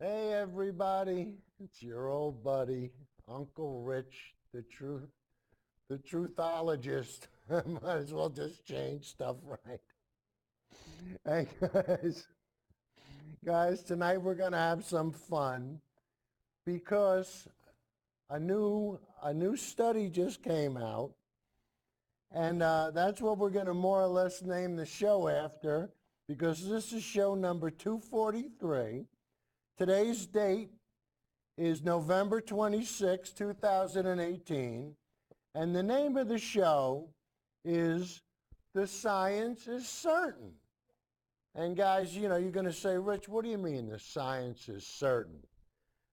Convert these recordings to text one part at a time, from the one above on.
Hey everybody, it's your old buddy, Uncle Rich, the truthologist. Might as well just change stuff right. Hey guys, tonight we're gonna have some fun because a new study just came out, and that's what we're gonna more or less name the show after, because this is show number 243. Today's date is November 26, 2018, and the name of the show is The Science is Certain. And guys, you're going to say, Rich, what do you mean the science is certain?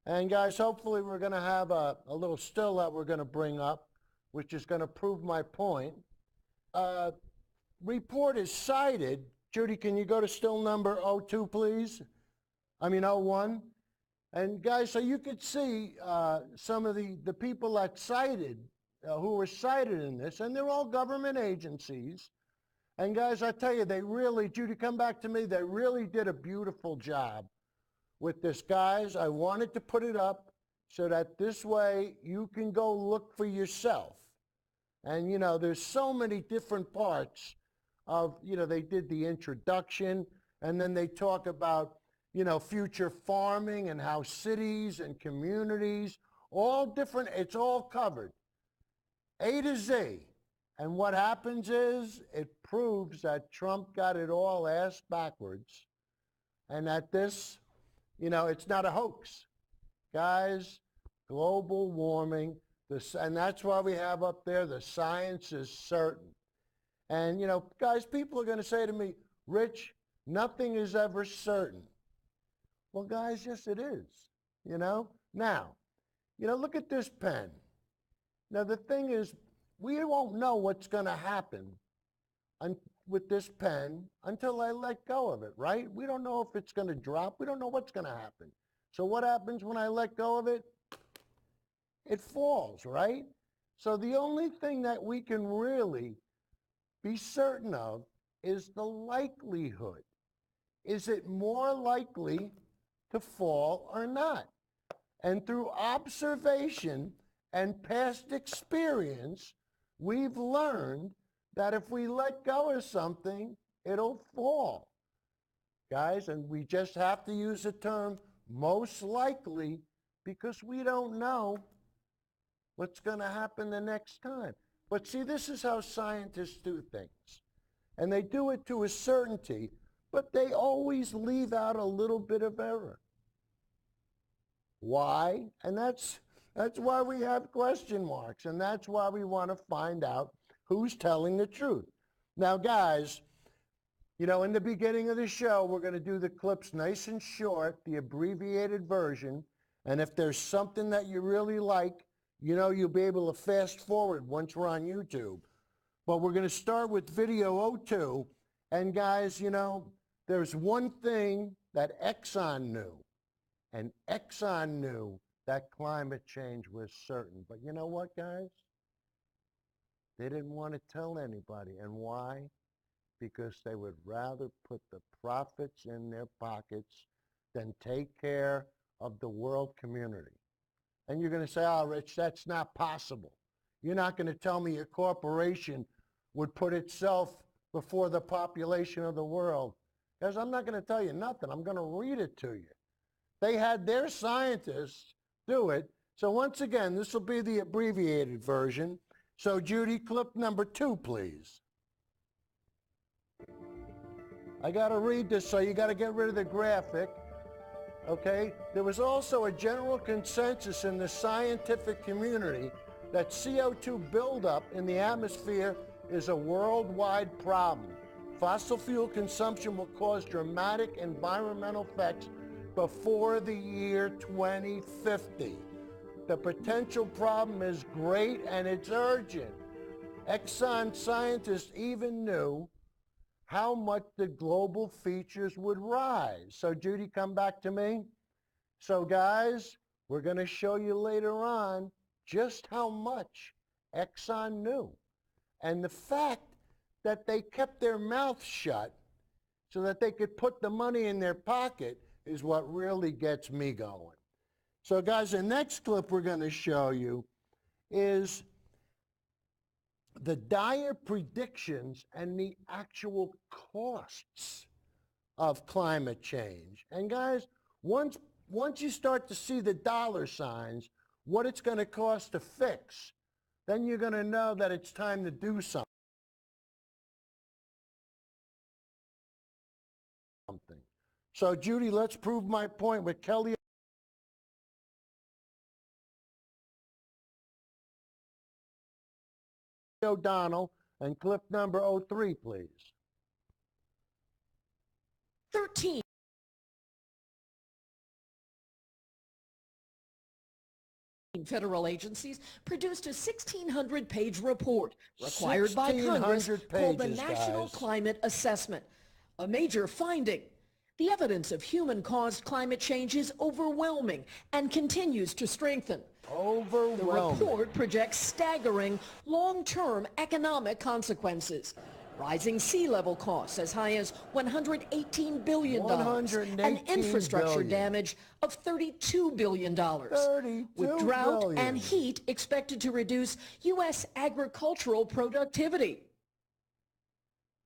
And guys, hopefully we're going to have a little still that we're going to bring up, which is going to prove my point. Report is cited. Judy, can you go to still number 02, please? I mean 01. And guys, so you could see some of the people that cited, who were cited in this, and they're all government agencies. And guys, I tell you, they really, Judy, come back to me, they really did a beautiful job with this. Guys, I wanted to put it up so that this way you can go look for yourself. And, there's so many different parts of, they did the introduction, and then they talk about future farming and how cities and communities, all different, it's all covered, A to Z. And what happens is it proves that Trump got it all ass backwards and that this, it's not a hoax. Guys, global warming, and that's why we have up there, the science is certain. And, guys, people are going to say to me, Rich, nothing is ever certain. Well, guys, yes, it is, Now, look at this pen. Now, the thing is, we won't know what's going to happen with this pen until I let go of it, right? We don't know if it's going to drop. We don't know what's going to happen. So what happens when I let go of it? It falls, right? So the only thing that we can really be certain of is the likelihood. Is it more likely to fall or not? And through observation and past experience, we've learned that if we let go of something, it'll fall. Guys, and we just have to use the term most likely because we don't know what's going to happen the next time. But see, this is how scientists do things. And they do it to a certainty, but they always leave out a little bit of error. Why? And that's why we have question marks, and that's why we want to find out who's telling the truth. Now, guys, in the beginning of the show, we're going to do the clips nice and short, the abbreviated version, and if there's something that you really like, you'll be able to fast forward once we're on YouTube. But we're going to start with video 02, and guys, there's one thing that Exxon knew. And Exxon knew that climate change was certain. But you know what, guys? They didn't want to tell anybody. And why? Because they would rather put the profits in their pockets than take care of the world community. And you're going to say, oh, Rich, that's not possible. You're not going to tell me a corporation would put itself before the population of the world. Guys, I'm not going to tell you nothing. I'm going to read it to you. They had their scientists do it. So once again, this will be the abbreviated version. So Judy, clip number 2, please. I got to read this, so you got to get rid of the graphic. Okay? There was also a general consensus in the scientific community that CO2 buildup in the atmosphere is a worldwide problem. Fossil fuel consumption will cause dramatic environmental effects before the year 2050. The potential problem is great and it's urgent. Exxon scientists even knew how much the global features would rise. So Judy, come back to me. So guys, we're going to show you later on just how much Exxon knew. And the fact that they kept their mouth shut so that they could put the money in their pocket is what really gets me going. So guys, the next clip we're going to show you is the dire predictions and the actual costs of climate change. And guys, once you start to see the dollar signs, what it's going to cost to fix, then you're going to know that it's time to do something. So Judy, let's prove my point with Kelly O'Donnell and clip number 03, please. 13 federal agencies produced a 1,600-page report required by Congress called the National Climate Assessment. A major finding: the evidence of human-caused climate change is overwhelming and continues to strengthen. Overwhelming. The report projects staggering long-term economic consequences. Rising sea level costs as high as $118 billion and infrastructure damage of $32 billion. With drought and heat expected to reduce U.S. agricultural productivity.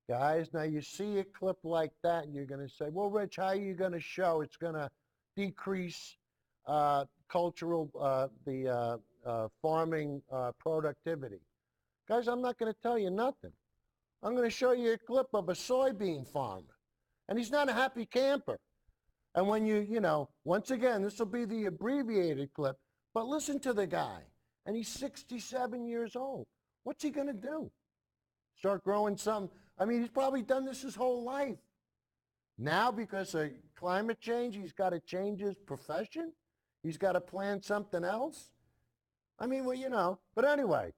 Guys, now you see a clip like that and you're going to say, well, Rich, how are you going to show it's going to decrease farming productivity? Guys, I'm not going to tell you nothing. I'm going to show you a clip of a soybean farmer, and he's not a happy camper. And when once again, this will be the abbreviated clip, but listen to the guy, and he's 67 years old. What's he going to do? Start growing some? I mean, he's probably done this his whole life. Now, because of climate change, he's got to change his profession. He's got to plan something else. I mean, well, but anyway,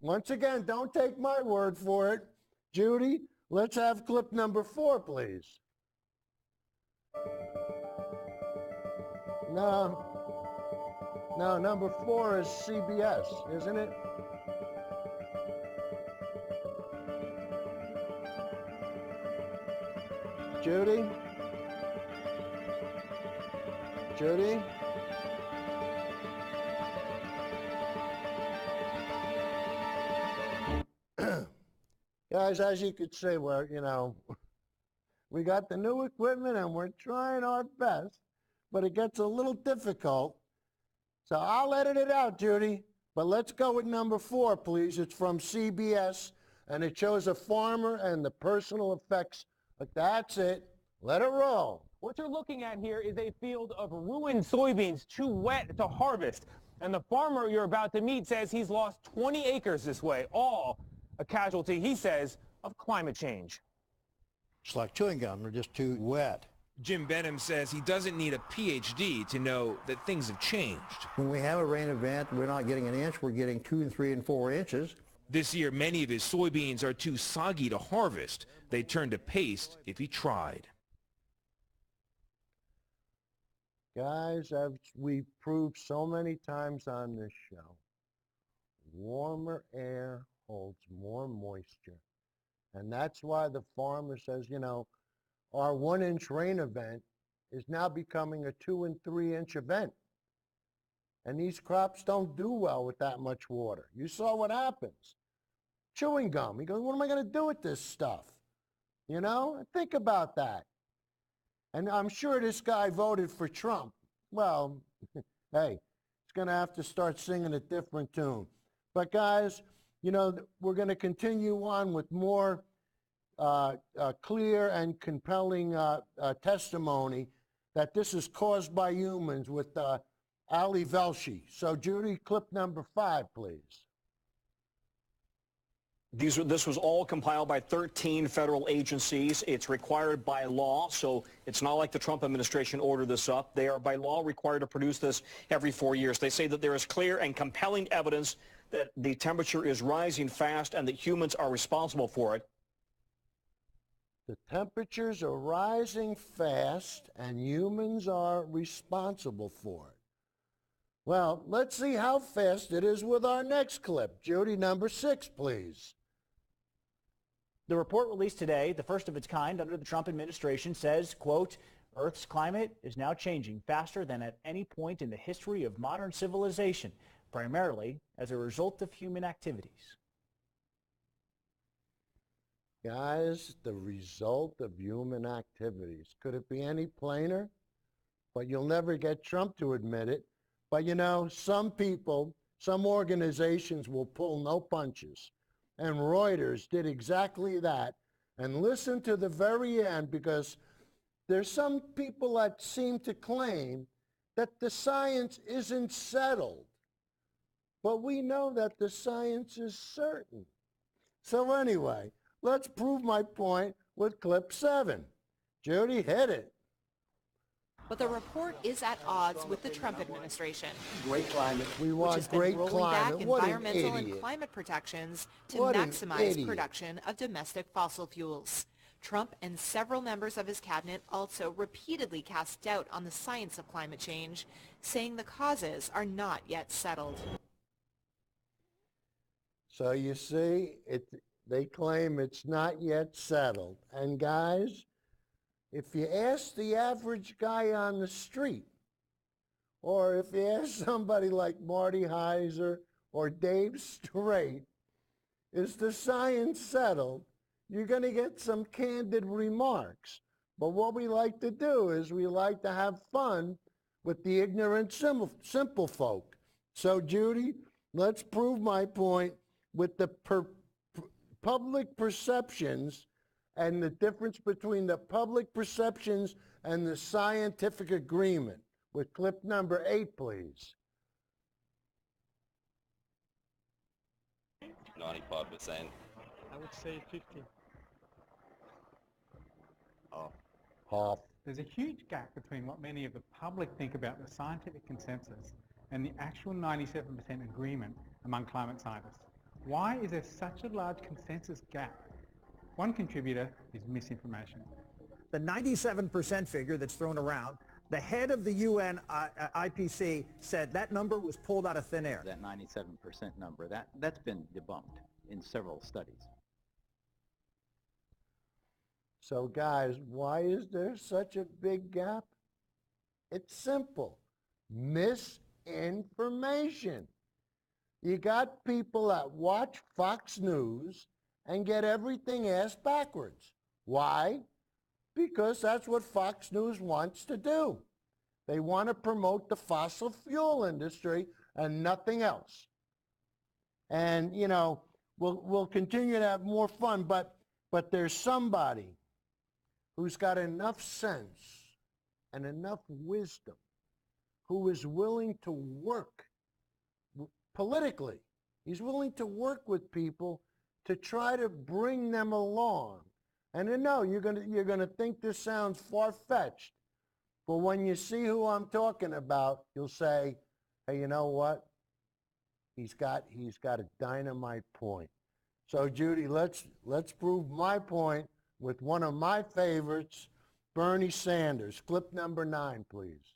once again, don't take my word for it. Judy, let's have clip number 4, please. No, number 4 is CBS, isn't it? Judy? Judy? Guys, as you could see, we got the new equipment and we're trying our best, but it gets a little difficult. So I'll edit it out, Judy. But let's go with number 4, please. It's from CBS, and it shows a farmer and the personal effects. But that's it. Let it roll. What you're looking at here is a field of ruined soybeans, too wet to harvest. And the farmer you're about to meet says he's lost 20 acres this way, all a casualty, he says, of climate change. It's like chewing gum. They're just too wet. Jim Benham says he doesn't need a PhD to know that things have changed. When we have a rain event, we're not getting an inch, we're getting 2 and 3 and 4 inches. This year, many of his soybeans are too soggy to harvest. They'd turn to paste if he tried. Guys, as we've proved so many times on this show, warmer air holds more moisture. And that's why the farmer says, our 1-inch rain event is now becoming a 2 and 3 inch event. And these crops don't do well with that much water. You saw what happens. Chewing gum. He goes, what am I going to do with this stuff? Think about that. And I'm sure this guy voted for Trump. Well, hey, he's going to have to start singing a different tune. But guys, we're going to continue on with more clear and compelling testimony that this is caused by humans with Ali Velshi. So Judy, clip number 5, please. This was all compiled by 13 federal agencies. It's required by law, so it's not like the Trump administration ordered this up. They are by law required to produce this every 4 years. They say that there is clear and compelling evidence that the temperature is rising fast and that humans are responsible for it. The temperatures are rising fast and humans are responsible for it. Well, let's see how fast it is with our next clip. Judy, number 6, please. The report released today, the first of its kind under the Trump administration, says, quote, Earth's climate is now changing faster than at any point in the history of modern civilization, primarily as a result of human activities. Guys, the result of human activities. Could it be any plainer? But you'll never get Trump to admit it. But you know, some people, some organizations will pull no punches. And Reuters did exactly that. And listen to the very end, because there's some people that seem to claim that the science isn't settled. But we know that the science is certain. So anyway, let's prove my point with clip 7. Judy, hit it. But the report is at odds with the Trump administration, Great climate. We which want has been great rolling climate. back What an environmental and idiot. climate protections to What an maximize idiot. production of domestic fossil fuels. Trump and several members of his cabinet also repeatedly cast doubt on the science of climate change, saying the causes are not yet settled. So you see, they claim it's not yet settled. And guys, if you ask the average guy on the street, or if you ask somebody like Marty Heiser or Dave Straight, is the science settled? You're going to get some candid remarks. But what we like to do is we like to have fun with the ignorant simple folk. So Judy, let's prove my point with the public perceptions and the difference between the public perceptions and the scientific agreement. With clip number 8, please. 95%. I would say 50. Half. There's a huge gap between what many of the public think about the scientific consensus and the actual 97% agreement among climate scientists. Why is there such a large consensus gap? One contributor is misinformation. The 97% figure that's thrown around, the head of the UN IPC said that number was pulled out of thin air. That 97% number, that's been debunked in several studies. So guys, why is there such a big gap? It's simple. Misinformation. You got people that watch Fox News and get everything asked backwards. Why? Because that's what Fox News wants to do. They want to promote the fossil fuel industry and nothing else. And, you know, we'll continue to have more fun, but there's somebody who's got enough sense and enough wisdom, who is willing to work politically. He's willing to work with people to try to bring them along. And I know you're gonna think this sounds far-fetched, but when you see who I'm talking about, you'll say, hey, you know what? He's got a dynamite point. So Judy, let's prove my point with one of my favorites, Bernie Sanders. Clip number 9, please.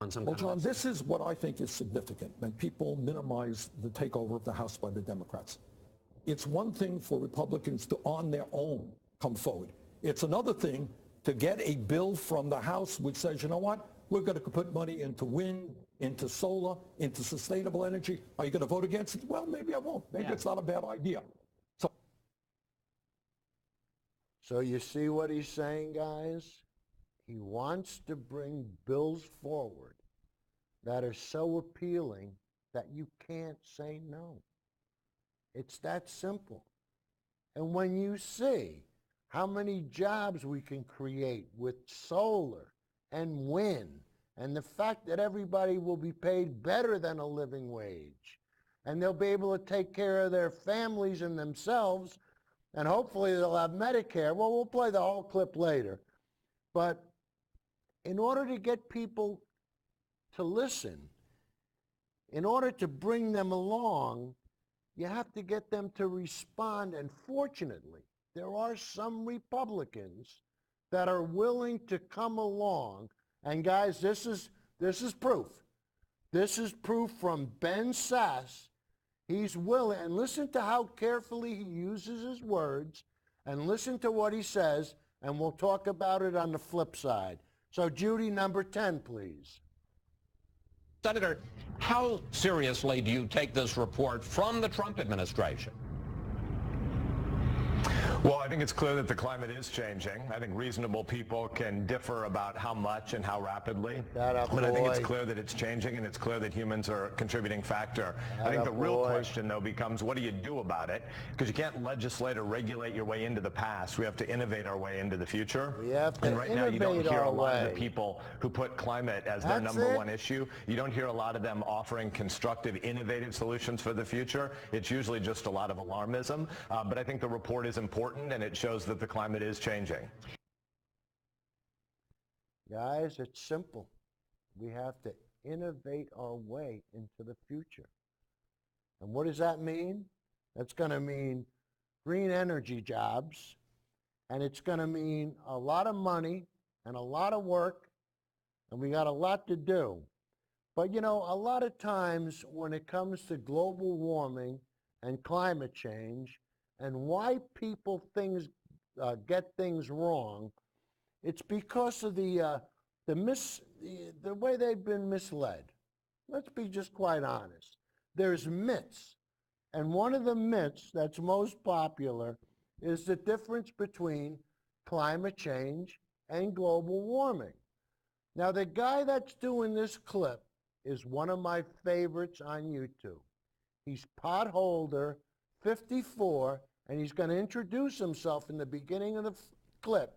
Well, John, this is what I think is significant when people minimize the takeover of the House by the Democrats. It's one thing for Republicans to, on their own, come forward. It's another thing to get a bill from the House which says, you know what, we're going to put money into wind, into solar, into sustainable energy. Are you going to vote against it? Well, maybe I won't. Maybe it's not a bad idea. So you see what he's saying, guys? He wants to bring bills forward that are so appealing that you can't say no. It's that simple. And when you see how many jobs we can create with solar and wind, and the fact that everybody will be paid better than a living wage, and they'll be able to take care of their families and themselves, and hopefully they'll have Medicare. Well, we'll play the whole clip later. But in order to get people to listen, in order to bring them along, you have to get them to respond. And fortunately, there are some Republicans that are willing to come along. And guys, this is proof. This is proof from Ben Sasse. He's willing, and listen to how carefully he uses his words, and listen to what he says, and we'll talk about it on the flip side. So Judy, number 10, please. Senator, how seriously do you take this report from the Trump administration? Well, I think it's clear that the climate is changing. I think reasonable people can differ about how much and how rapidly. But I think it's clear that it's changing, and it's clear that humans are a contributing factor. I think the real question, though, becomes what do you do about it? Because you can't legislate or regulate your way into the past. We have to innovate our way into the future. We have to and right now, you don't innovate hear a our lot of way. the people who put climate as their number one issue. You don't hear a lot of them offering constructive, innovative solutions for the future. It's usually just a lot of alarmism. But I think the report is important, and it shows that the climate is changing. Guys, it's simple. We have to innovate our way into the future. And what does that mean? That's going to mean green energy jobs, and it's going to mean a lot of money and a lot of work, and we got a lot to do. But, you know, a lot of times when it comes to global warming and climate change, and why people get things wrong, it's because of the way they've been misled. Let's be just quite honest. There's myths, and one of the myths that's most popular is the difference between climate change and global warming. Now, the guy that's doing this clip is one of my favorites on YouTube. He's Potholder 54, and he's going to introduce himself in the beginning of the clip.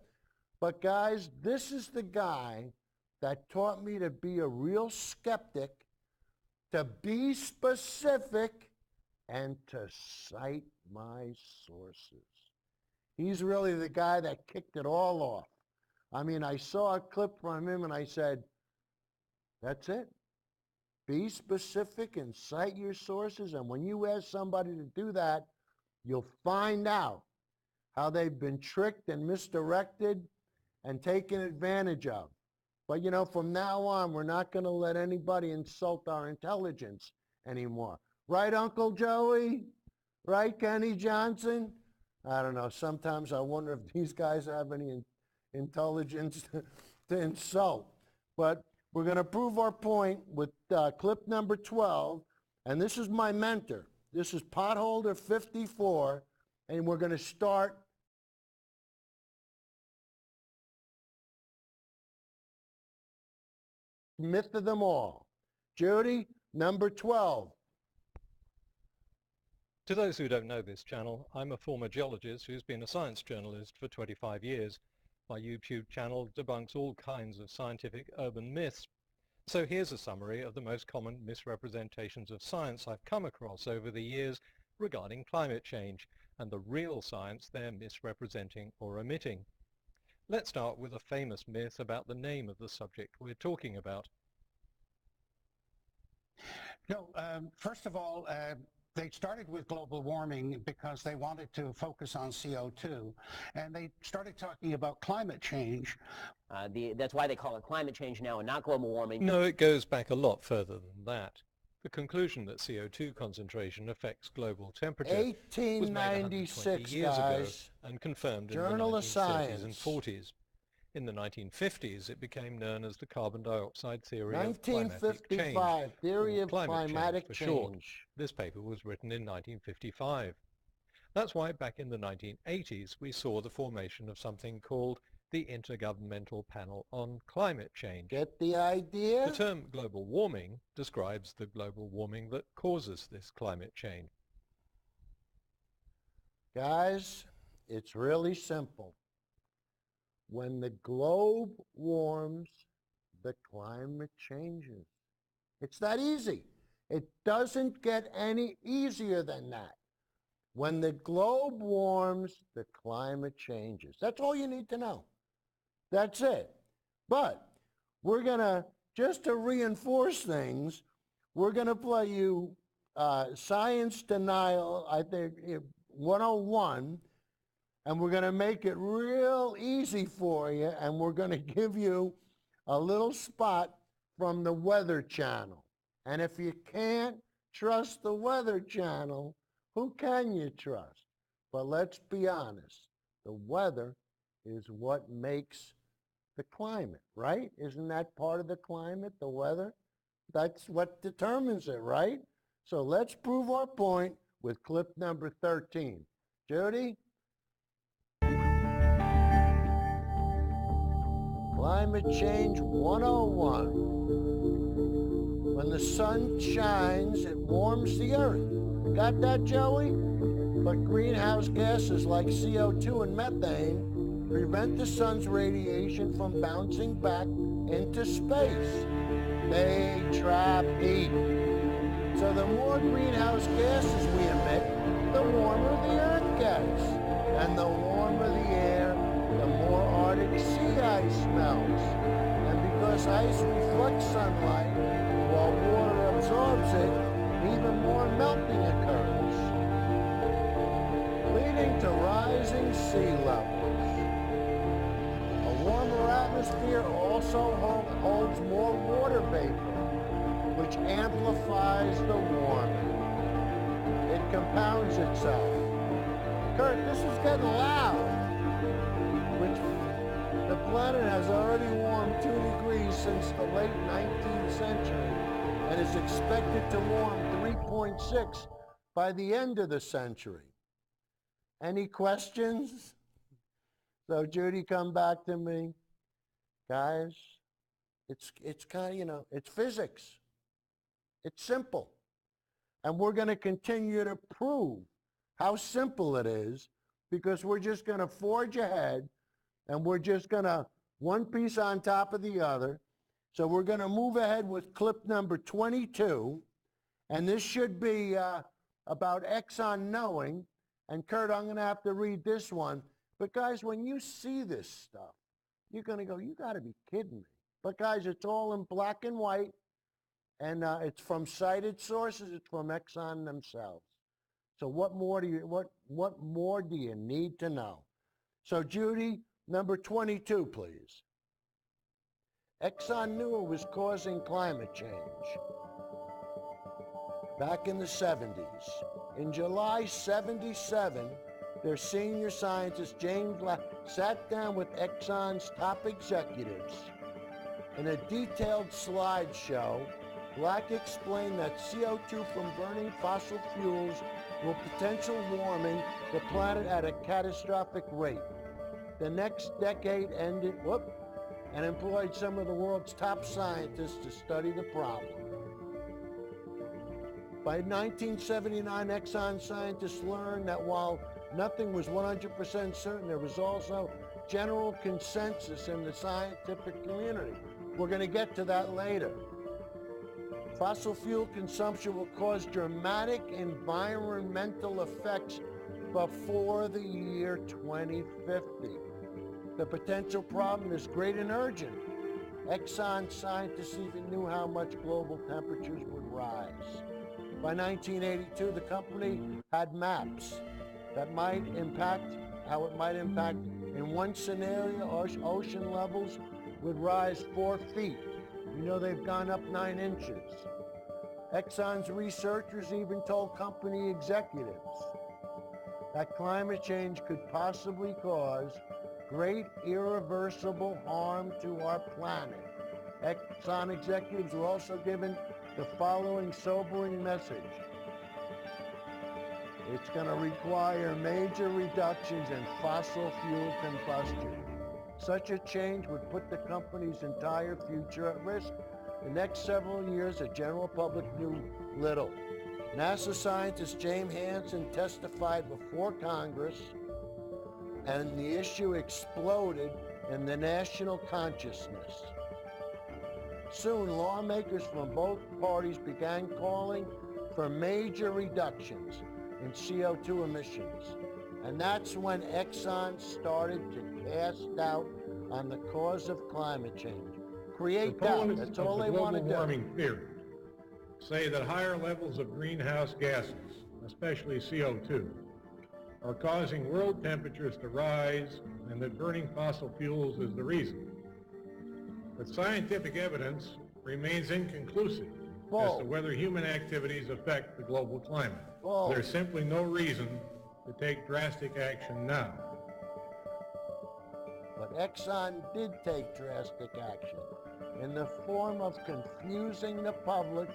But guys, this is the guy that taught me to be a real skeptic, to be specific, and to cite my sources. He's really the guy that kicked it all off. I mean, I saw a clip from him and I said, that's it. Be specific and cite your sources, and when you ask somebody to do that, you'll find out how they've been tricked and misdirected and taken advantage of. But, you know, from now on, we're not going to let anybody insult our intelligence anymore. Right, Uncle Joey? Right, Kenny Johnson? I don't know. Sometimes I wonder if these guys have any intelligence to insult. But we're going to prove our point with clip number 12. And this is my mentor. This is Potholder 54. And we're going to start myth of them all. Judy, number 12. To those who don't know this channel, I'm a former geologist who's been a science journalist for 25 years. My YouTube channel debunks all kinds of scientific urban myths. So here's a summary of the most common misrepresentations of science I've come across over the years regarding climate change and the real science they're misrepresenting or omitting. Let's start with a famous myth about the name of the subject we're talking about. No, first of all, they started with global warming because they wanted to focus on CO2, and they started talking about climate change. That's why they call it climate change now and not global warming. No, it goes back a lot further than that. The conclusion that CO2 concentration affects global temperature 1896, was made 120 years guys. ago and confirmed Journal in the of 1930s Science. and 40s. In the 1950s, it became known as the carbon dioxide theory of climatic change, 1955, theory of climatic for short. change. This paper was written in 1955. That's why back in the 1980s, we saw the formation of something called the Intergovernmental Panel on Climate Change. Get the idea? The term global warming describes the global warming that causes this climate change. Guys, it's really simple. When the globe warms, the climate changes. It's that easy. It doesn't get any easier than that. When the globe warms, the climate changes. That's all you need to know. That's it. But we're going to, just to reinforce things, we're going to play you Science Denial, I think, 101, and we're going to make it real easy for you, and we're going to give you a little spot from the Weather Channel. And if you can't trust the Weather Channel, who can you trust? But let's be honest, The weather is what makes the climate, right? Isn't that part of the climate, the weather? That's what determines it, right? So let's prove our point with clip number 13. Judy? Climate Change 101. When the sun shines, it warms the earth. Got that, Joey? But greenhouse gases like CO2 and methane prevent the sun's radiation from bouncing back into space. They trap heat. So the more greenhouse gases we emit, the warmer the earth gets. And the warmer the air, the more Arctic sea ice melts. And because ice reflects sunlight while water absorbs it, even more melting occurs, leading to rising sea levels. A warmer atmosphere also holds more water vapor, which amplifies the warming. It compounds itself. Kurt, this is getting loud. Which the planet has already warmed 2 degrees since the late 19th century and is expected to warm 3.6 by the end of the century. Any questions? So Judy, come back to me. Guys, it's kind of, it's physics. It's simple. And we're going to continue to prove how simple it is, because we're just going to forge ahead and we're just going to one piece on top of the other. So we're going to move ahead with clip number 22. And this should be about Exxon knowing. And Kurt, I'm going to have to read this one. But guys, when you see this stuff, you're going to go, you got to be kidding me. But guys, it's all in black and white. And it's from cited sources. It's from Exxon themselves. So what more do you need to know? So Judy, number 22, please. Exxon knew it was causing climate change back in the 70s. In July 77, their senior scientist, James Black, sat down with Exxon's top executives. In a detailed slideshow, Black explained that CO2 from burning fossil fuels will potentially warming the planet at a catastrophic rate. The next decade ended, and employed some of the world's top scientists to study the problem. By 1979, Exxon scientists learned that while nothing was 100% certain, there was also general consensus in the scientific community. We're going to get to that later. Fossil fuel consumption will cause dramatic environmental effects before the year 2050. The potential problem is great and urgent. Exxon scientists even knew how much global temperatures would rise. By 1982, the company had maps that might impact, how it might impact. In one scenario, ocean levels would rise 4 feet. You know, they've gone up 9 inches. Exxon's researchers even told company executives that climate change could possibly cause great irreversible harm to our planet. Exxon executives were also given the following sobering message. It's going to require major reductions in fossil fuel combustion. Such a change would put the company's entire future at risk. The next several years, the general public knew little. NASA scientist James Hansen testified before Congress, and the issue exploded in the national consciousness. Soon, lawmakers from both parties began calling for major reductions in CO2 emissions. And that's when Exxon started to cast doubt on the cause of climate change. Create doubt, that's all they want to do. Global warming theory say that higher levels of greenhouse gases, especially CO2, are causing world temperatures to rise, and that burning fossil fuels is the reason. But scientific evidence remains inconclusive as to whether human activities affect the global climate. There's simply no reason to take drastic action now. Exxon did take drastic action in the form of confusing the public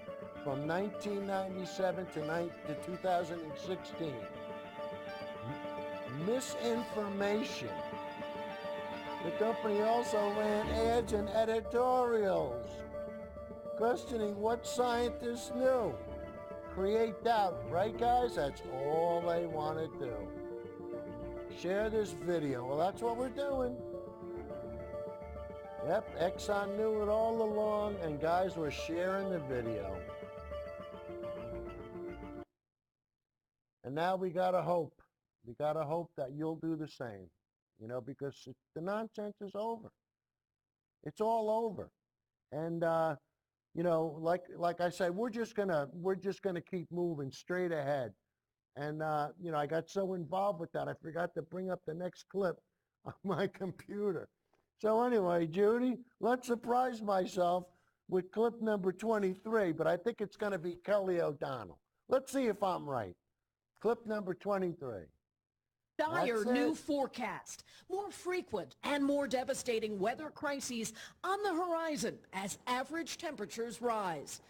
from 1997 to 2016. Misinformation. The company also ran ads and editorials questioning what scientists knew. Create doubt, right guys? That's all they want to do. Share this video. Well, that's what we're doing. Yep, Exxon knew it all along, and guys, we're sharing the video. And now we gotta hope. We gotta hope that you'll do the same, you know, because the nonsense is over. It's all over. And you know, like I said, we're just gonna keep moving straight ahead. And you know, I got so involved with that, I forgot to bring up the next clip on my computer. So anyway, Judy, let's surprise myself with clip number 23, but I think it's going to be Kelly O'Donnell. Let's see if I'm right. Clip number 23. Dire new forecast, more frequent and more devastating weather crises on the horizon as average temperatures rise.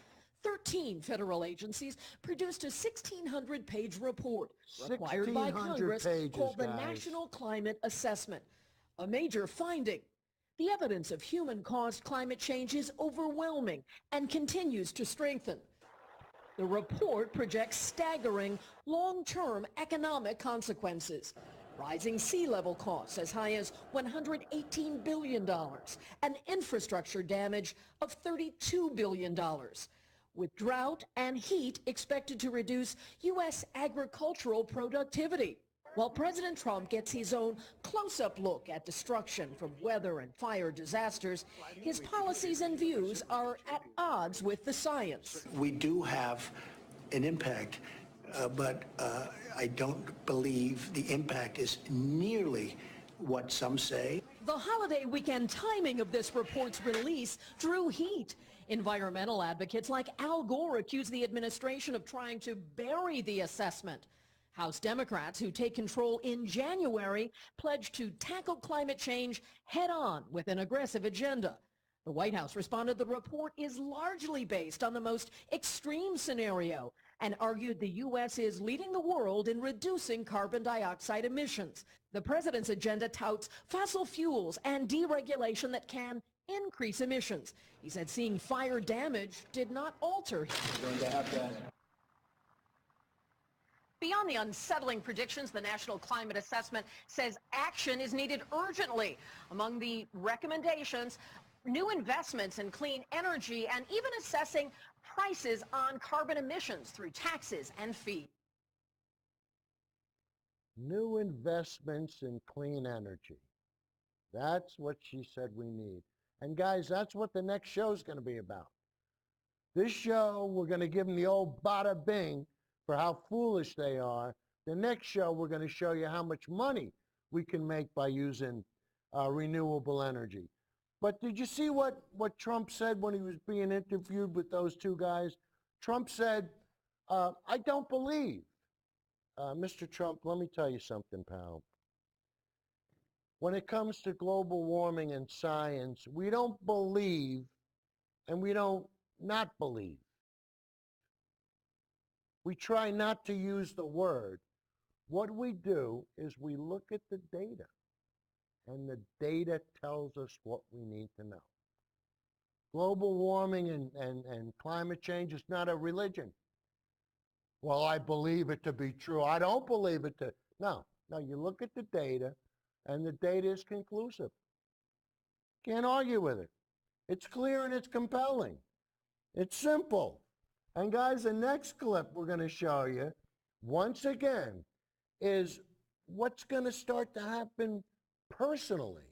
13 federal agencies produced a 1,600-page report required by Congress called the National Climate Assessment. A major finding: the evidence of human-caused climate change is overwhelming and continues to strengthen. The report projects staggering long-term economic consequences. Rising sea level costs as high as $118 billion and infrastructure damage of $32 billion. With drought and heat expected to reduce U.S. agricultural productivity. While President Trump gets his own close-up look at destruction from weather and fire disasters, his policies and views are at odds with the science. We do have an impact, but I don't believe the impact is nearly what some say. The holiday weekend timing of this report's release drew heat. Environmental advocates like Al Gore accuse the administration of trying to bury the assessment. House Democrats, who take control in January, pledged to tackle climate change head-on with an aggressive agenda. The White House responded the report is largely based on the most extreme scenario and argued the U.S. is leading the world in reducing carbon dioxide emissions. The president's agenda touts fossil fuels and deregulation that can increase emissions. He said seeing fire damage did not alter. Beyond the unsettling predictions, the National Climate Assessment says action is needed urgently. Among the recommendations, new investments in clean energy and even assessing prices on carbon emissions through taxes and fees. New investments in clean energy. That's what she said we need. And guys, that's what the next show is going to be about. This show, we're going to give them the old bada bing for how foolish they are. The next show, we're going to show you how much money we can make by using renewable energy. But did you see what Trump said when he was being interviewed with those two guys? Trump said, I don't believe. Mr. Trump, let me tell you something, pal. When it comes to global warming and science, we don't believe and we don't not believe. We try not to use the word. What we do is we look at the data, and the data tells us what we need to know. Global warming and climate change is not a religion. Well, I believe it to be true. I don't believe it to. No, you look at the data, and the data is conclusive. Can't argue with it. It's clear and it's compelling. It's simple. And guys, the next clip we're going to show you, once again, is what's going to start to happen personally.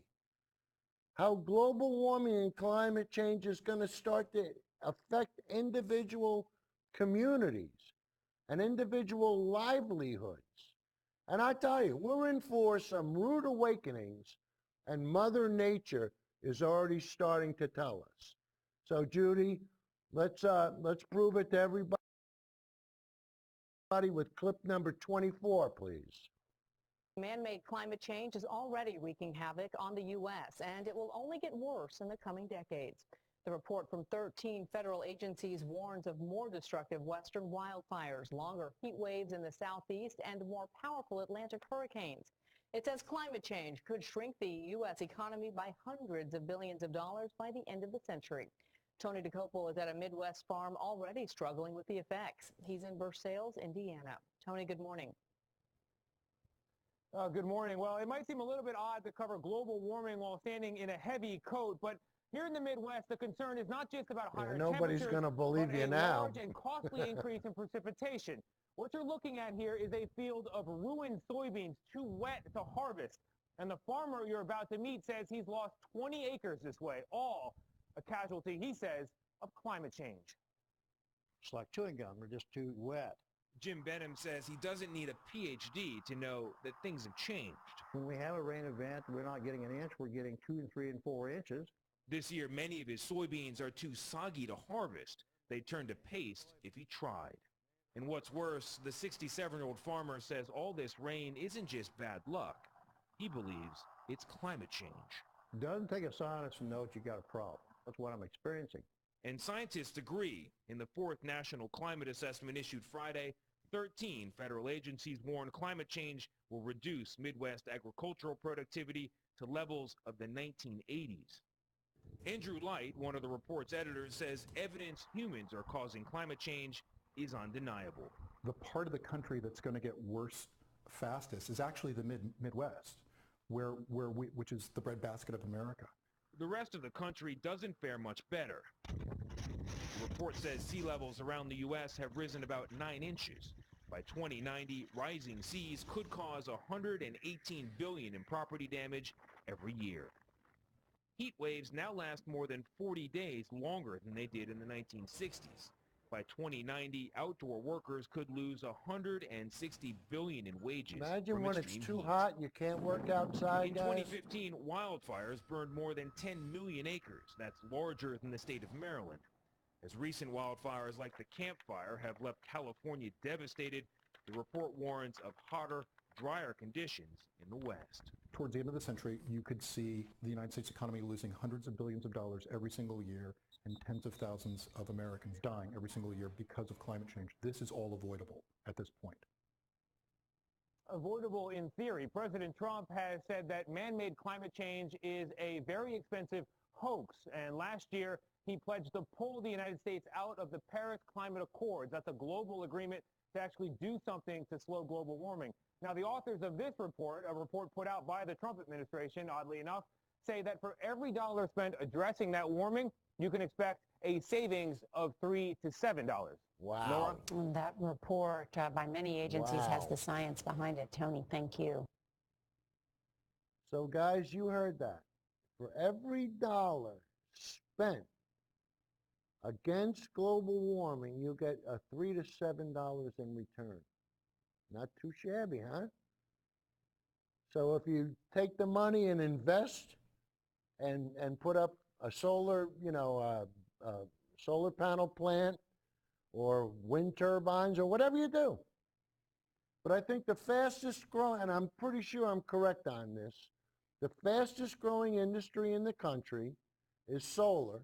How global warming and climate change is going to start to affect individual communities and individual livelihoods. And I tell you, we're in for some rude awakenings, and Mother Nature is already starting to tell us. So Judy, let's prove it to everybody with clip number 24, please. Man-made climate change is already wreaking havoc on the U.S., and it will only get worse in the coming decades. The report from 13 federal agencies warns of more destructive western wildfires, longer heat waves in the southeast, and more powerful Atlantic hurricanes. It says climate change could shrink the U.S. economy by hundreds of billions of dollars by the end of the century. Tony DeCopel is at a Midwest farm already struggling with the effects. He's in Versailles, Indiana. Tony, good morning. Good morning. Well, it might seem a little bit odd to cover global warming while standing in a heavy coat, but here in the Midwest, the concern is not just about higher nobody's temperatures, going to believe but you a now. large and costly increase in precipitation. What you're looking at here is a field of ruined soybeans, too wet to harvest. And the farmer you're about to meet says he's lost 20 acres this way, all a casualty, he says, of climate change. It's like chewing gum. They're just too wet. Jim Benham says he doesn't need a PhD to know that things have changed. When we have a rain event, we're not getting an inch, we're getting 2 and 3 and 4 inches. This year, many of his soybeans are too soggy to harvest. They'd turn to paste if he tried. And what's worse, the 67-year-old farmer says all this rain isn't just bad luck. He believes it's climate change. Doesn't take a scientist to know that you got a problem. That's what I'm experiencing. And scientists agree. In the 4th National Climate Assessment issued Friday, 13 federal agencies warn climate change will reduce Midwest agricultural productivity to levels of the 1980s. Andrew Light, one of the report's editors, says evidence humans are causing climate change is undeniable. The part of the country that's going to get worse fastest is actually the Midwest, which is the breadbasket of America. The rest of the country doesn't fare much better. The report says sea levels around the U.S. have risen about 9 inches. By 2090, rising seas could cause $118 billion in property damage every year. Heat waves now last more than 40 days longer than they did in the 1960s. By 2090, outdoor workers could lose $160 billion in wages. Imagine when it's too hot, you can't work outside, In 2015, wildfires burned more than 10 million acres. That's larger than the state of Maryland. As recent wildfires like the Camp Fire have left California devastated, the report warns of hotter, drier conditions in the West. Towards the end of the century, you could see the United States economy losing hundreds of billions of dollars every single year and tens of thousands of Americans dying every single year because of climate change. This is all avoidable at this point. Avoidable in theory. President Trump has said that man-made climate change is a very expensive hoax. And last year, he pledged to pull the United States out of the Paris Climate Accords. That's a global agreement to actually do something to slow global warming. Now, the authors of this report, a report put out by the Trump administration, oddly enough, say that for every dollar spent addressing that warming, you can expect a savings of $3 to $7. Wow. Nora? That report by many agencies has the science behind it. Tony, thank you. So, guys, you heard that. For every dollar spent against global warming, you get a $3 to $7 in return. Not too shabby, huh? So if you take the money and invest and put up a solar, solar panel plant or wind turbines or whatever you do. But I think the fastest growing, and I'm pretty sure I'm correct on this, the fastest growing industry in the country is solar,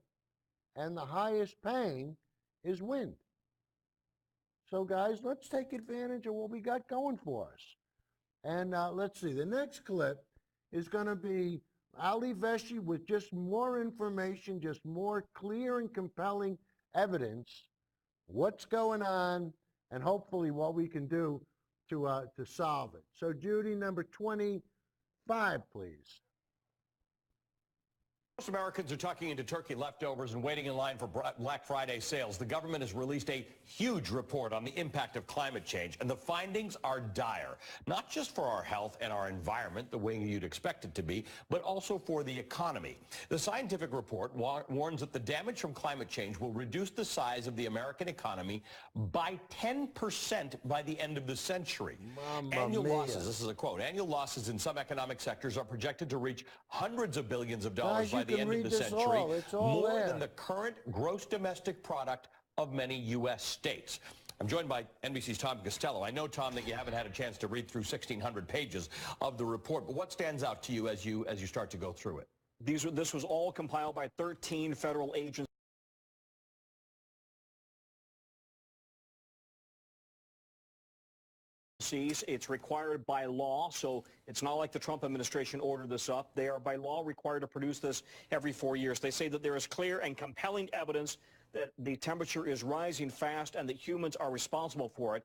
and the highest paying is wind. So guys, let's take advantage of what we got going for us. And let's see, the next clip is going to be Ali Vesci with just more information, just more clear and compelling evidence, what's going on, and hopefully what we can do to solve it. So Judy, number 25, please. Most Americans are tucking into turkey leftovers and waiting in line for Black Friday sales. The government has released a huge report on the impact of climate change, and the findings are dire, not just for our health and our environment, the way you'd expect it to be, but also for the economy. The scientific report warns that the damage from climate change will reduce the size of the American economy by 10% by the end of the century. Annual losses, this is a quote, annual losses in some economic sectors are projected to reach hundreds of billions of dollars by the end of the century, more than the current gross domestic product of many U.S. states. I'm joined by NBC's Tom Costello. I know, Tom, that you haven't had a chance to read through 1,600 pages of the report, but what stands out to you as you start to go through it? This was all compiled by 13 federal agencies. It's required by law, so it's not like the Trump administration ordered this up. They are by law required to produce this every 4 years. They say that there is clear and compelling evidence that the temperature is rising fast and that humans are responsible for it.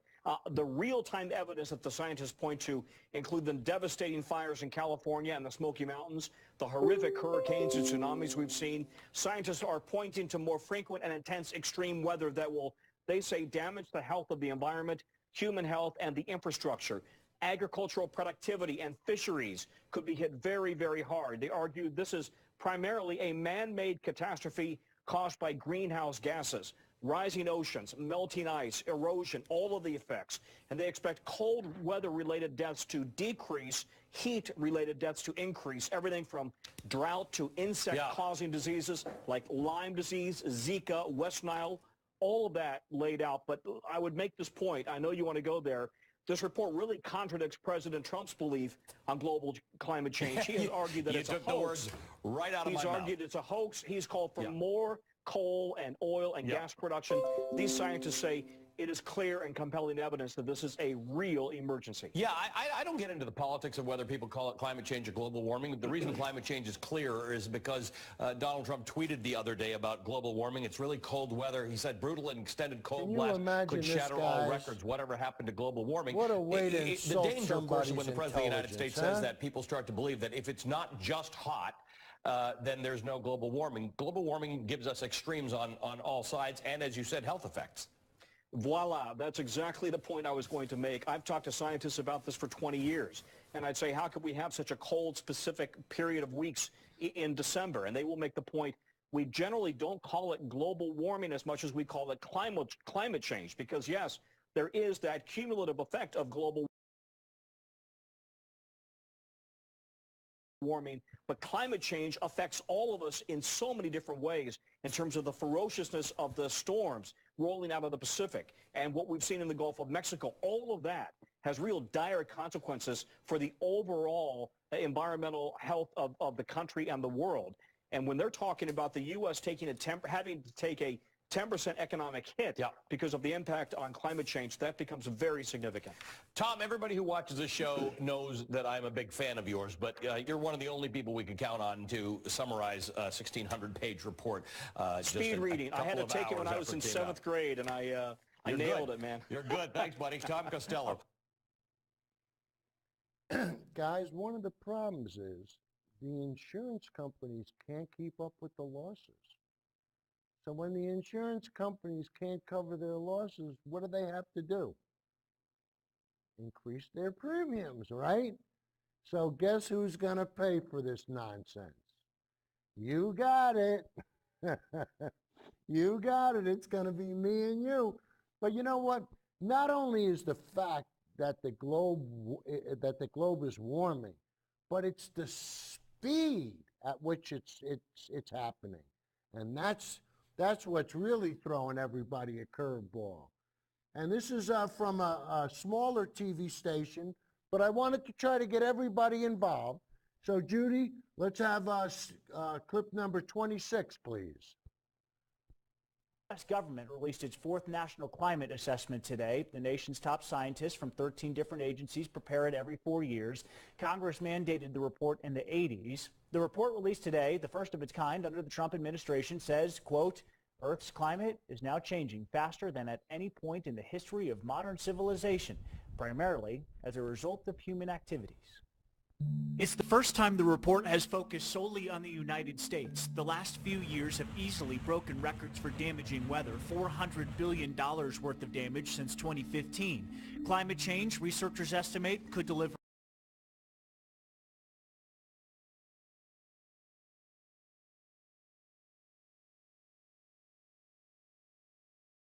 The real-time evidence that the scientists point to include the devastating fires in California and the Smoky Mountains, the horrific hurricanes and tsunamis we've seen. Scientists are pointing to more frequent and intense extreme weather that will, they say, damage the health of the environment, human health, and the infrastructure. Agricultural productivity and fisheries could be hit very, very hard. They argue this is primarily a man-made catastrophe caused by greenhouse gases, rising oceans, melting ice, erosion, all of the effects. And they expect cold weather-related deaths to decrease, heat-related deaths to increase, everything from drought to insect-causing diseases like Lyme disease, Zika, West Nile, all of that laid out. But I would make this point. I know you want to go there. This report really contradicts President Trump's belief on global climate change. He has argued that it's a hoax. The words right out of my mouth. He's argued it's a hoax. He's called for more coal and oil and gas production. These scientists say it is clear and compelling evidence that this is a real emergency. Yeah, I don't get into the politics of whether people call it climate change or global warming. The reason climate change is clear is because Donald Trump tweeted the other day about global warming. It's really cold weather. He said brutal and extended cold blast could shatter all records. Whatever happened to global warming? What a way to insult the danger, of course, when the President of the United States says that, people start to believe that if it's not just hot, then there's no global warming. Global warming gives us extremes on all sides and, as you said, health effects. Voila, that's exactly the point I was going to make. I've talked to scientists about this for 20 years, and I'd say, how could we have such a cold, specific period of weeks in December? And they will make the point, we generally don't call it global warming as much as we call it climate change, because, yes, there is that cumulative effect of global warming, but climate change affects all of us in so many different ways in terms of the ferociousness of the storms rolling out of the Pacific and what we've seen in the Gulf of Mexico. All of that has real dire consequences for the overall environmental health of the country and the world. And when they're talking about the U.S. having to take a 10% economic hit because of the impact on climate change, that becomes very significant. Tom, everybody who watches this show knows that I'm a big fan of yours, but you're one of the only people we can count on to summarize a 1,600-page report. Speed reading. I had to take it when I was in 7th grade, and I nailed it, man. You're good. Thanks, buddy. Tom Costello. Guys, one of the problems is the insurance companies can't keep up with the losses. So when the insurance companies can't cover their losses, what do they have to do? Increase their premiums, right? So guess who's going to pay for this nonsense? You got it. You got it. It's going to be me and you. But you know what? Not only is the fact that the globe is warming, but it's the speed at which it's happening. And that's what's really throwing everybody a curveball. And this is from a smaller TV station, but I wanted to try to get everybody involved. So, Judy, let's have clip number 26, please. The U.S. government released its 4th National Climate Assessment today. The nation's top scientists from 13 different agencies prepare it every 4 years. Congress mandated the report in the 80s. The report released today, the first of its kind under the Trump administration, says, quote, Earth's climate is now changing faster than at any point in the history of modern civilization, primarily as a result of human activities. It's the first time the report has focused solely on the United States. The last few years have easily broken records for damaging weather, $400 billion worth of damage since 2015. Climate change, researchers estimate, could deliver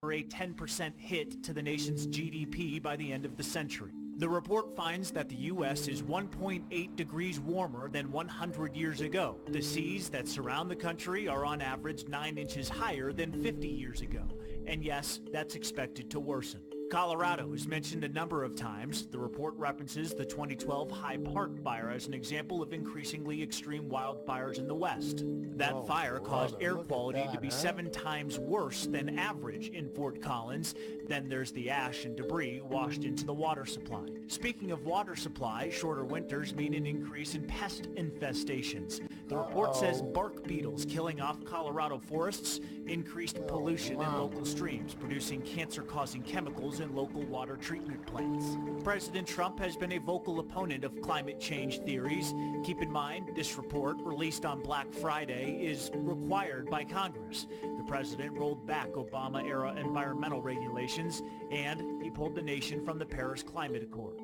a 10% hit to the nation's GDP by the end of the century. The report finds that the U.S. is 1.8 degrees warmer than 100 years ago. The seas that surround the country are on average 9 inches higher than 50 years ago. And yes, that's expected to worsen. Colorado is mentioned a number of times. The report references the 2012 High Park fire as an example of increasingly extreme wildfires in the West. That fire caused air quality to be 7 times worse than average in Fort Collins. Then there's the ash and debris washed into the water supply. Speaking of water supply, shorter winters mean an increase in pest infestations. The report says bark beetles killing off Colorado forests increased pollution in local streams, producing cancer-causing chemicals in local water treatment plants. President Trump has been a vocal opponent of climate change theories. Keep in mind, this report, released on Black Friday, is required by Congress. The president rolled back Obama-era environmental regulations, and he pulled the nation from the Paris Climate Accord.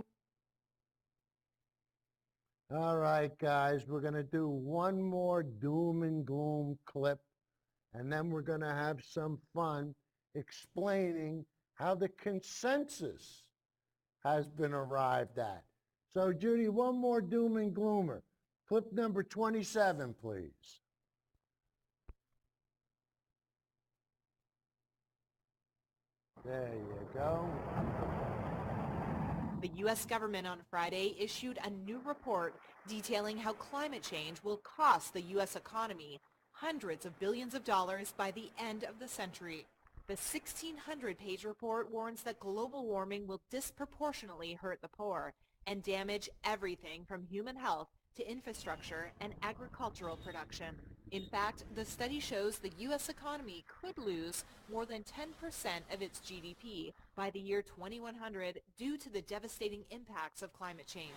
All right, guys, we're going to do one more doom and gloom clip, and then we're going to have some fun explaining how the consensus has been arrived at. So, Judy, one more doom and gloomer. Clip number 27, please. There you go. The U.S. government on Friday issued a new report detailing how climate change will cost the U.S. economy hundreds of billions of dollars by the end of the century. The 1,600-page report warns that global warming will disproportionately hurt the poor and damage everything from human health to infrastructure and agricultural production. In fact, the study shows the U.S. economy could lose more than 10% of its GDP by the year 2100 due to the devastating impacts of climate change.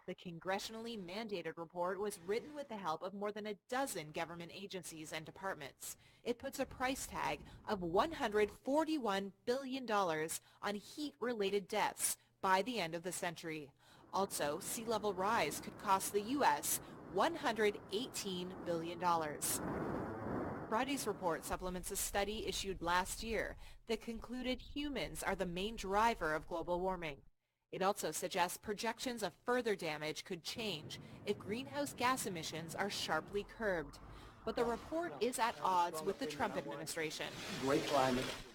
The congressionally mandated report was written with the help of more than a dozen government agencies and departments. It puts a price tag of $141 billion on heat-related deaths by the end of the century. Also, sea level rise could cost the U.S. $118 billion. Friday's report supplements a study issued last year that concluded humans are the main driver of global warming. It also suggests projections of further damage could change if greenhouse gas emissions are sharply curbed. But the report is at odds with the Trump administration,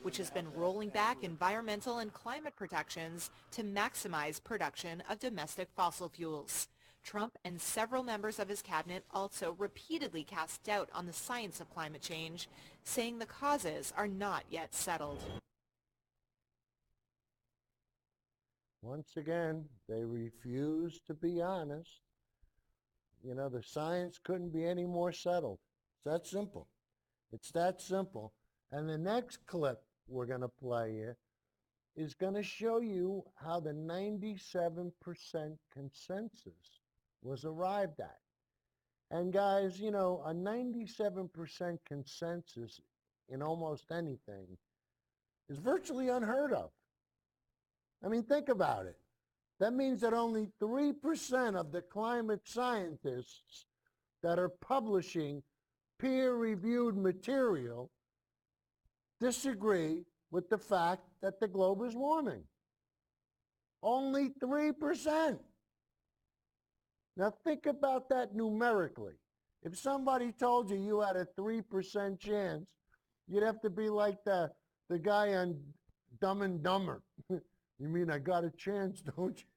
which has been rolling back environmental and climate protections to maximize production of domestic fossil fuels. Trump and several members of his cabinet also repeatedly cast doubt on the science of climate change, saying the causes are not yet settled. Once again, they refuse to be honest. You know, the science couldn't be any more settled. It's that simple. It's that simple. And the next clip we're going to play here is going to show you how the 97% consensus was arrived at. And guys, you know, a 97% consensus in almost anything is virtually unheard of. I mean, think about it. That means that only 3% of the climate scientists that are publishing peer-reviewed material disagree with the fact that the globe is warming. Only 3%. Now think about that numerically. If somebody told you you had a 3% chance, you'd have to be like the guy on Dumb and Dumber. You mean I got a chance, don't you?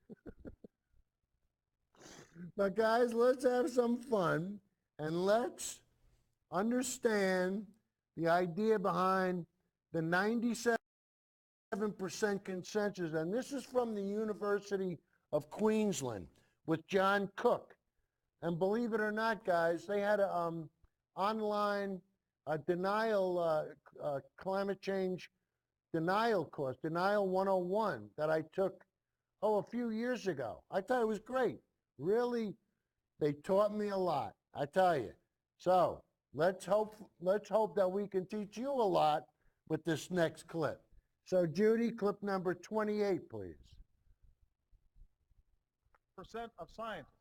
But guys, let's have some fun and let's understand the idea behind the 97% consensus. And this is from the University of Queensland with John Cook. And believe it or not, guys, they had an online climate change denial course, Denial 101, that I took, a few years ago. I thought it was great. Really, they taught me a lot, I tell you. So let's hope that we can teach you a lot with this next clip. So Judy, clip number 28, please. Percent of scientists,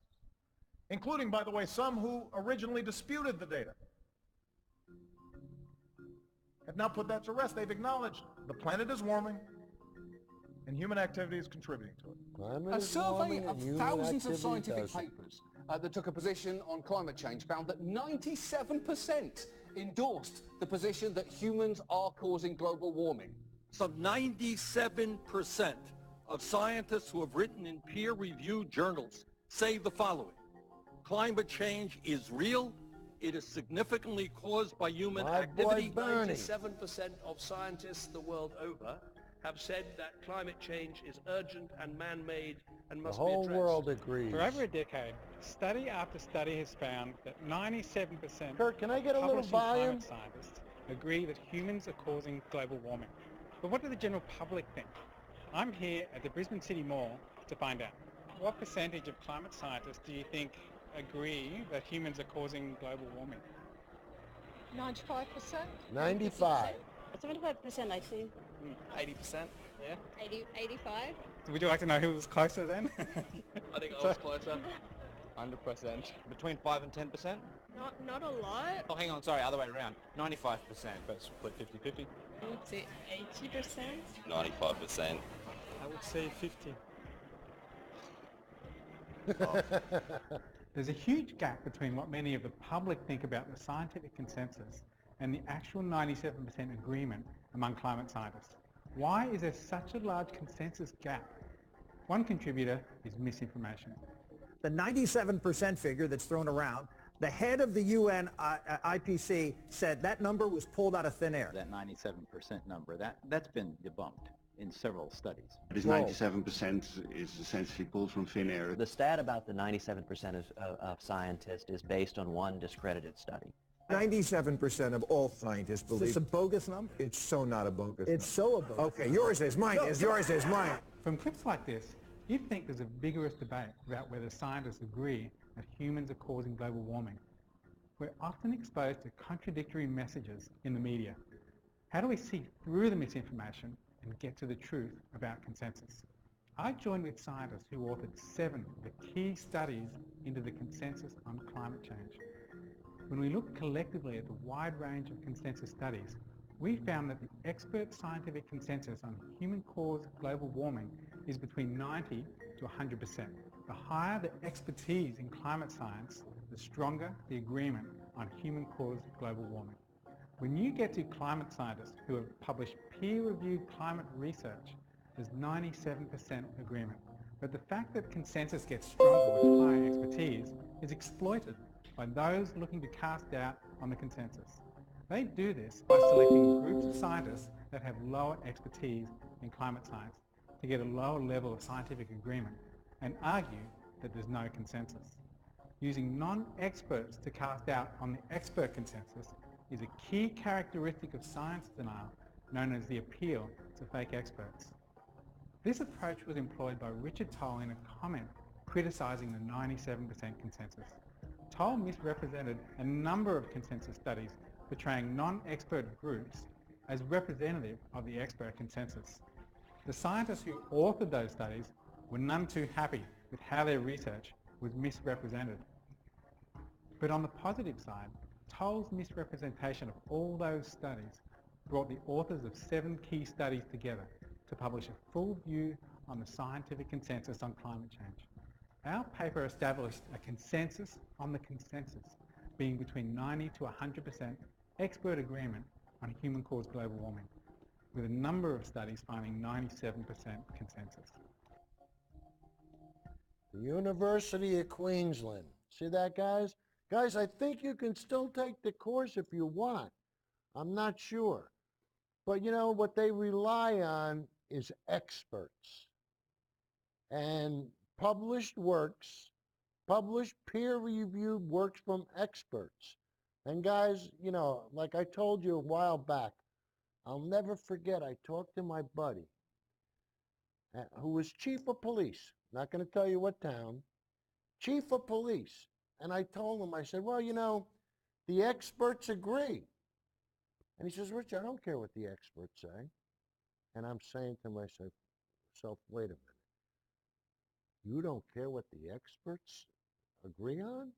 including, by the way, some who originally disputed the data, have now put that to rest. They've acknowledged the planet is warming and human activity is contributing to it. A survey of thousands of scientific papers that took a position on climate change found that 97% endorsed the position that humans are causing global warming. Some 97% of scientists who have written in peer-reviewed journals say the following: climate change is real, it is significantly caused by human activity. 97% of scientists the world over have said that climate change is urgent and man-made and must be addressed. The whole world agrees. For over a decade, study after study has found that 97% Kurt, can I get a of little publishing volume? climate scientists agree that humans are causing global warming. But what do the general public think? I'm here at the Brisbane City Mall to find out. What percentage of climate scientists do you think agree that humans are causing global warming? 95%? 95. 75%, I think. 80%, yeah? 85? Would you like to know who was closer then? I think I was closer. 100%. Between 5 and 10%? Not a lot. Oh, hang on, sorry, other way around. 95%, but split 50-50. I would say 80%. 95%. I would say 50. There's a huge gap between what many of the public think about the scientific consensus and the actual 97% agreement among climate scientists. Why is there such a large consensus gap? One contributor is misinformation. The 97% figure that's thrown around, the head of the UN IPC said that number was pulled out of thin air. That 97% number, that's been debunked in several studies. This 97% is essentially pulled from thin air. The stat about the 97% of scientists is based on one discredited study. 97% of all scientists believe... Is this a bogus number? It's so not a bogus It's so a bogus. Okay, yours is, mine is, yours is, mine. From clips like this, you'd think there's a vigorous debate about whether scientists agree that humans are causing global warming. We're often exposed to contradictory messages in the media. How do we see through the misinformation and get to the truth about consensus? I joined with scientists who authored 7 of the key studies into the consensus on climate change. When we look collectively at the wide range of consensus studies, we found that the expert scientific consensus on human-caused global warming is between 90 to 100%. The higher the expertise in climate science, the stronger the agreement on human-caused global warming. When you get to climate scientists who have published peer-reviewed climate research, there's 97% agreement. But the fact that consensus gets stronger with higher expertise is exploited by those looking to cast doubt on the consensus. They do this by selecting groups of scientists that have lower expertise in climate science to get a lower level of scientific agreement and argue that there's no consensus. Using non-experts to cast doubt on the expert consensus is a key characteristic of science denial known as the appeal to fake experts. This approach was employed by Richard Toll in a comment criticising the 97% consensus. Toll misrepresented a number of consensus studies portraying non-expert groups as representative of the expert consensus. The scientists who authored those studies were none too happy with how their research was misrepresented. But on the positive side, Toll's misrepresentation of all those studies brought the authors of 7 key studies together to publish a full view on the scientific consensus on climate change. Our paper established a consensus on the consensus, being between 90 to 100% expert agreement on human-caused global warming, with a number of studies finding 97% consensus. The University of Queensland. See that, guys? Guys, I think you can still take the course if you want. I'm not sure. But you know, what they rely on is experts. And published works, published peer-reviewed works from experts. And guys, you know, like I told you a while back, I'll never forget, I talked to my buddy who was chief of police. Not going to tell you what town. Chief of police. And I told him, I said, well, you know, the experts agree. And he says, Rich, I don't care what the experts say. And I'm saying to myself, wait a minute. You don't care what the experts agree on?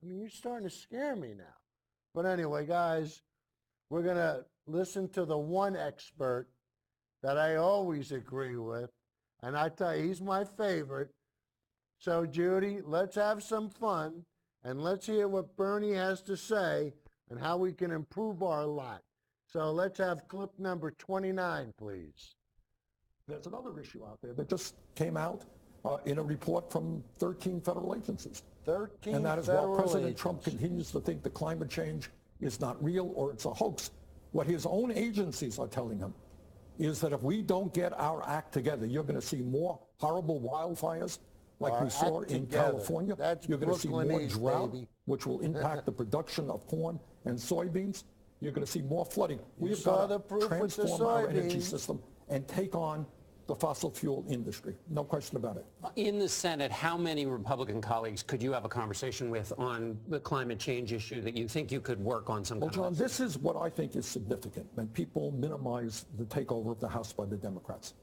I mean, you're starting to scare me now. But anyway, guys, we're going to listen to the one expert that I always agree with. And I tell you, he's my favorite. So, Judy, let's have some fun, and let's hear what Bernie has to say and how we can improve our lot. So let's have clip number 29, please. There's another issue out there that just came out in a report from 13 federal agencies. 13 and that is federal while President agencies. Trump continues to think that climate change is not real or it's a hoax, what his own agencies are telling him is that if we don't get our act together, you're going to see more horrible wildfires like we saw in California. You're going to see more drought, which will impact the production of corn and soybeans. You're going to see more flooding. We've got to transform our energy system and take on the fossil fuel industry. No question about it. In the Senate, how many Republican colleagues could you have a conversation with on the climate change issue that you think you could work on some Well, John, this is what I think is significant when people minimize the takeover of the House by the Democrats.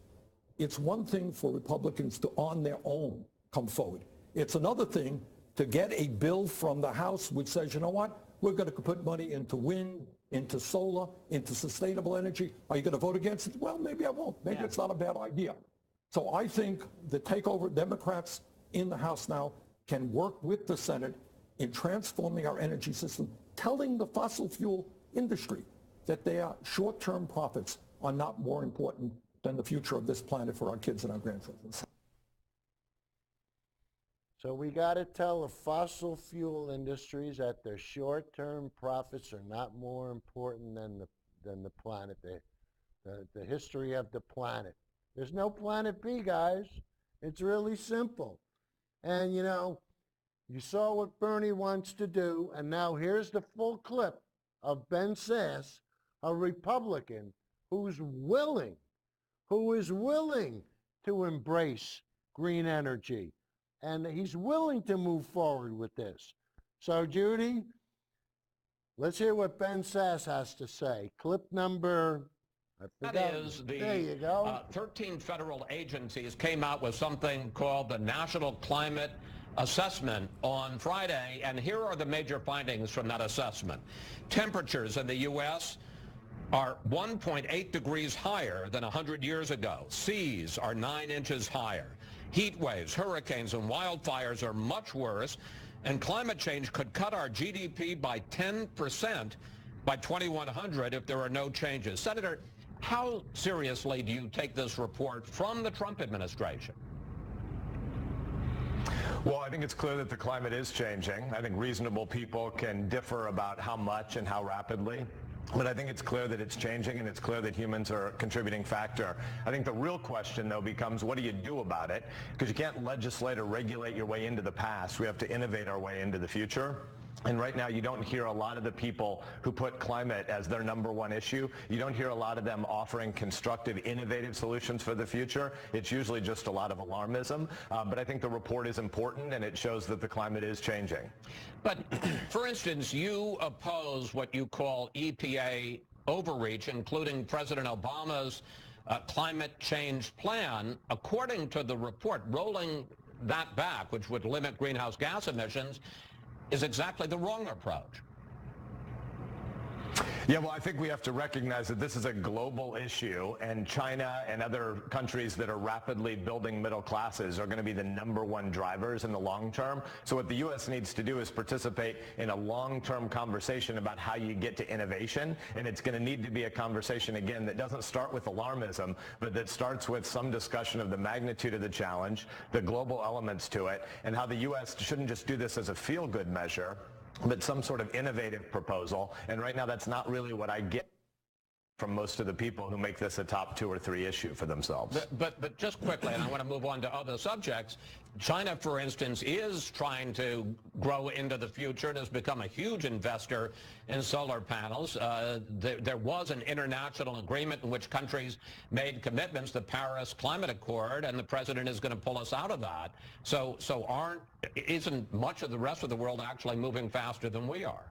It's one thing for Republicans to, on their own, come forward. It's another thing to get a bill from the House which says, you know what, we're going to put money into wind, into solar, into sustainable energy. Are you going to vote against it? Well, maybe I won't. Maybe it's not a bad idea. So I think the takeover Democrats in the House now can work with the Senate in transforming our energy system, telling the fossil fuel industry that their short-term profits are not more important than the future of this planet for our kids and our grandchildren. So we got to tell the fossil fuel industries that their short-term profits are not more important than the planet, the history of the planet. There's no planet B, guys. It's really simple. And, you know, you saw what Bernie wants to do, and now here's the full clip of Ben Sasse, a Republican who is willing to embrace green energy. And he's willing to move forward with this. So, Judy, let's hear what Ben Sasse has to say. Clip number... That is, the 13 federal agencies came out with something called the National Climate Assessment on Friday, and here are the major findings from that assessment. Temperatures in the U.S. are 1.8 degrees higher than 100 years ago. Seas are 9 inches higher. Heat waves, hurricanes, and wildfires are much worse, and climate change could cut our GDP by 10% by 2100 if there are no changes. Senator, how seriously do you take this report from the Trump administration? Well, I think it's clear that the climate is changing. I think reasonable people can differ about how much and how rapidly. But I think it's clear that it's changing, and it's clear that humans are a contributing factor. I think the real question, though, becomes what do you do about it? Because you can't legislate or regulate your way into the past. We have to innovate our way into the future. And right now, you don't hear a lot of the people who put climate as their #1 issue. You don't hear a lot of them offering constructive, innovative solutions for the future. It's usually just a lot of alarmism. But I think the report is important, and it shows that the climate is changing. But, for instance, you oppose what you call EPA overreach, including President Obama's climate change plan. According to the report, rolling that back, which would limit greenhouse gas emissions, is exactly the wrong approach. Yeah, well, I think we have to recognize that this is a global issue, and China and other countries that are rapidly building middle classes are going to be the #1 drivers in the long term. So what the U.S. needs to do is participate in a long-term conversation about how you get to innovation, and it's going to need to be a conversation, again, that doesn't start with alarmism, but that starts with some discussion of the magnitude of the challenge, the global elements to it, and how the U.S. shouldn't just do this as a feel-good measure, but some sort of innovative proposal. And right now, that's not really what I get from most of the people who make this a top 2 or 3 issue for themselves. But just quickly, and I want to move on to other subjects, China, for instance, is trying to grow into the future and has become a huge investor in solar panels. There was an international agreement in which countries made commitments, the Paris Climate Accord, and the president is going to pull us out of that. So isn't much of the rest of the world actually moving faster than we are?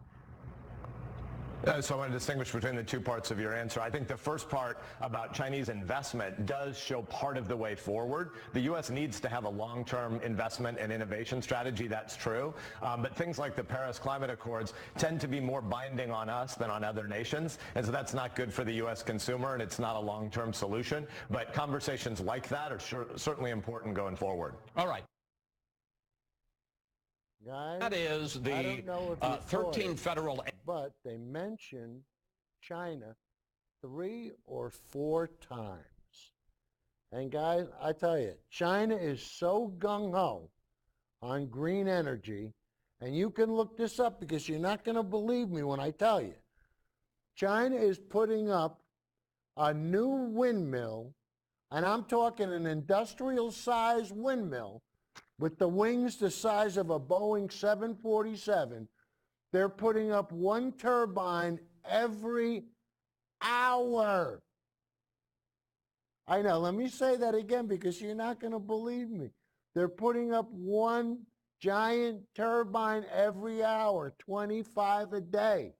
So I want to distinguish between the 2 parts of your answer. I think the first part about Chinese investment does show part of the way forward. The U.S. needs to have a long-term investment and innovation strategy, that's true. But things like the Paris Climate Accords tend to be more binding on us than on other nations. And so that's not good for the U.S. consumer, and it's not a long-term solution. But conversations like that are certainly important going forward. All right. Guys, that is the 13 federal... But they mention China 3 or 4 times. And guys, I tell you, China is so gung-ho on green energy, and you can look this up because you're not going to believe me when I tell you. China is putting up a new windmill, and I'm talking an industrial-sized windmill with the wings the size of a Boeing 747. They're putting up one turbine every hour. I know, let me say that again because you're not going to believe me. They're putting up one giant turbine every hour, 25 a day.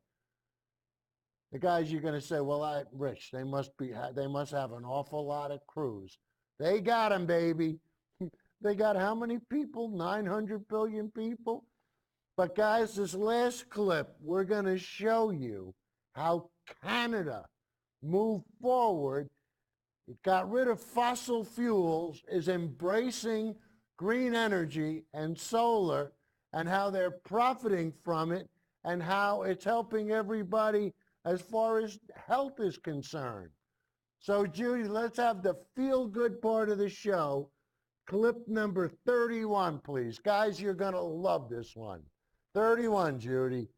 The guys, you're going to say, well, Rich, they must have an awful lot of crews. They got them, baby. They got how many people? 900 billion people? But guys, this last clip, we're going to show you how Canada moved forward. It got rid of fossil fuels, is embracing green energy and solar, and how they're profiting from it, and how it's helping everybody as far as health is concerned. So, Judy, let's have the feel-good part of the show. Clip number 31, please. Guys, you're going to love this one. 31, Judy.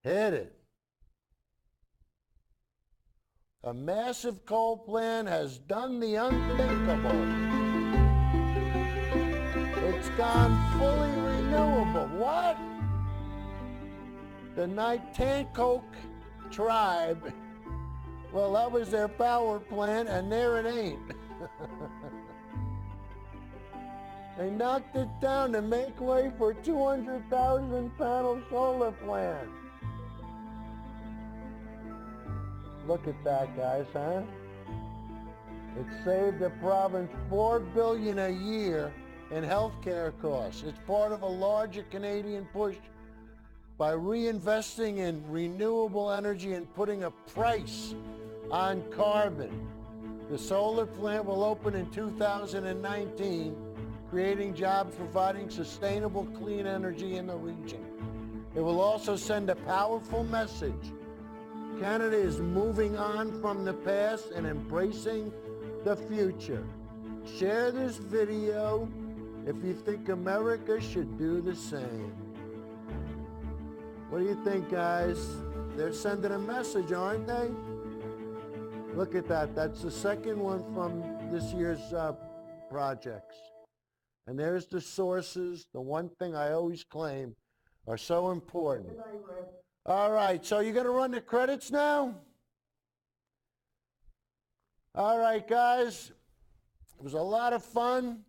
Hit it. A massive coal plant has done the unthinkable. It's gone fully renewable. What? The Nightankoke tribe, well, that was their power plant, and there it ain't. They knocked it down to make way for 200,000 panel solar plant. Look at that, guys, huh? It saved the province $4 billion a year in healthcare costs. It's part of a larger Canadian push by reinvesting in renewable energy and putting a price on carbon. The solar plant will open in 2019, creating jobs, providing sustainable clean energy in the region. It will also send a powerful message. Canada is moving on from the past and embracing the future. Share this video if you think America should do the same. What do you think, guys? They're sending a message, aren't they? Look at that. That's the second one from this year's projects. And there's the sources, the one thing I always claim are so important. All right, so you're going to run the credits now? All right, guys. It was a lot of fun.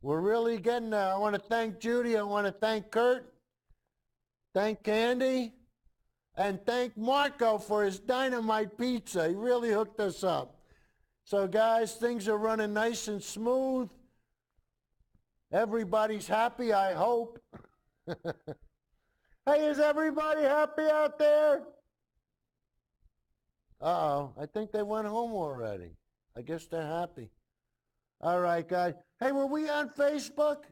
We're really getting there. I want to thank Judy. I want to thank Kurt. Thank Candy. And thank Marco for his dynamite pizza. He really hooked us up. So, guys, things are running nice and smooth. Everybody's happy, I hope. Hey, is everybody happy out there? Uh-oh, I think they went home already. I guess they're happy. All right, guys. Hey, were we on Facebook?